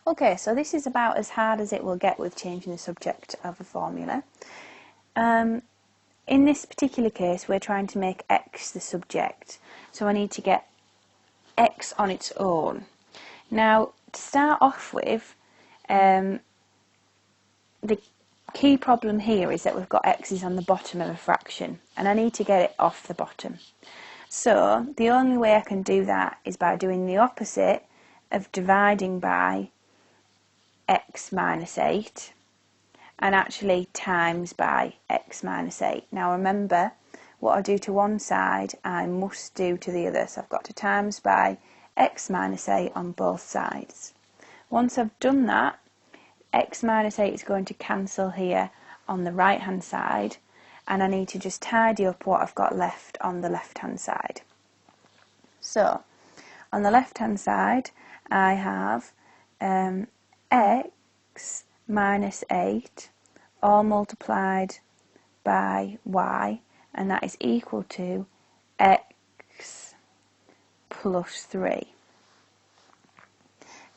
Okay, so this is about as hard as it will get with changing the subject of a formula. In this particular case, we're trying to make x the subject, so I need to get x on its own. Now, to start off with, the key problem here is that we've got x's on the bottom of a fraction, and I need to get it off the bottom. So, the only way I can do that is by doing the opposite of dividing by x minus 8 and actually times by x minus 8. Now remember, what I do to one side I must do to the other, so I've got to times by x minus 8 on both sides. Once I've done that, x minus 8 is going to cancel here on the right hand side, and I need to just tidy up what I've got left on the left hand side. So on the left hand side I have x minus 8 all multiplied by y, and that is equal to x plus 3.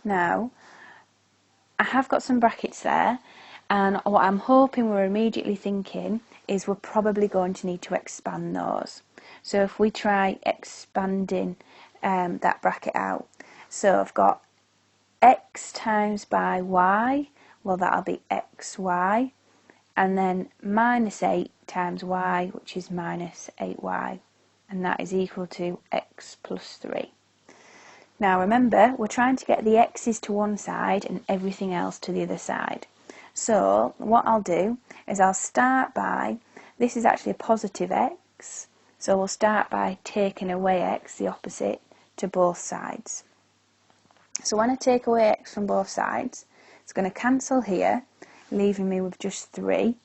Now, I have got some brackets there, and what I'm hoping we're immediately thinking is we're probably going to need to expand those. So if we try expanding that bracket out, so I've got x times by y, well that'll be xy, and then minus 8 times y, which is minus 8y, and that is equal to x plus 3. Now remember, we're trying to get the x's to one side and everything else to the other side. So what I'll do is I'll start by, this is actually a positive x, so we'll start by taking away x, the opposite, to both sides. So when I take away x from both sides, it's going to cancel here, leaving me with just 3.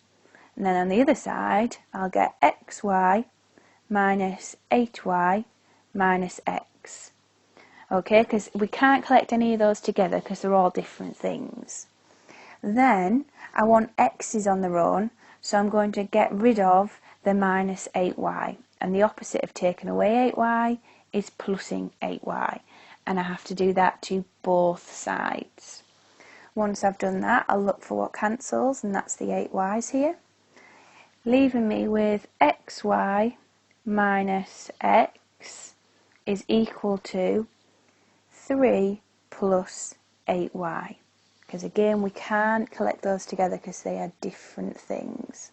And then on the other side, I'll get xy minus 8y minus x. Okay, because we can't collect any of those together because they're all different things. Then I want x's on their own, so I'm going to get rid of the minus 8y. And the opposite of taking away 8y is plussing 8y. And I have to do that to both sides. Once I've done that, I'll look for what cancels, and that's the 8y's here, leaving me with xy minus x is equal to 3 plus 8y. Because again, we can't collect those together because they are different things.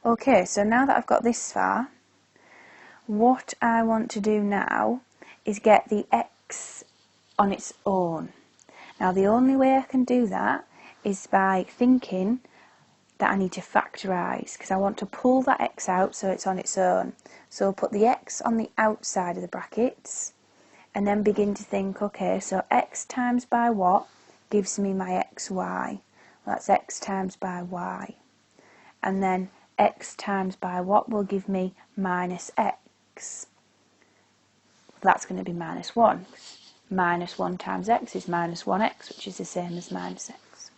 Okay, so now that I've got this far, what I want to do now is get the x on its own. Now the only way I can do that is by thinking that I need to factorise, because I want to pull that x out so it's on its own. So I'll put the x on the outside of the brackets and then begin to think, okay, so x times by what gives me my xy? Well, that's x times by y. And then x times by what will give me minus x? That's going to be minus 1. Minus 1 times x is minus 1x, which is the same as minus x.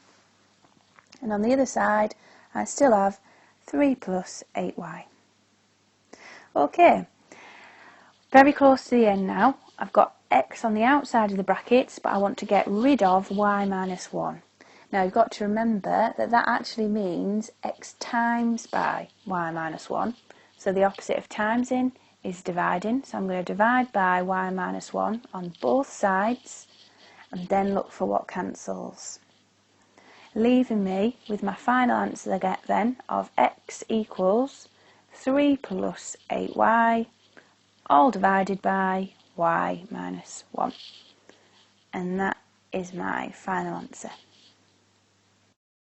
And on the other side, I still have 3 plus 8y. Okay, very close to the end now. I've got x on the outside of the brackets, but I want to get rid of y minus 1. Now you've got to remember that that actually means x times by y minus 1. So the opposite of timesing is dividing. So I'm going to divide by y minus 1 on both sides and then look for what cancels, leaving me with my final answer again then of x equals 3 plus 8y all divided by y minus 1. And that is my final answer.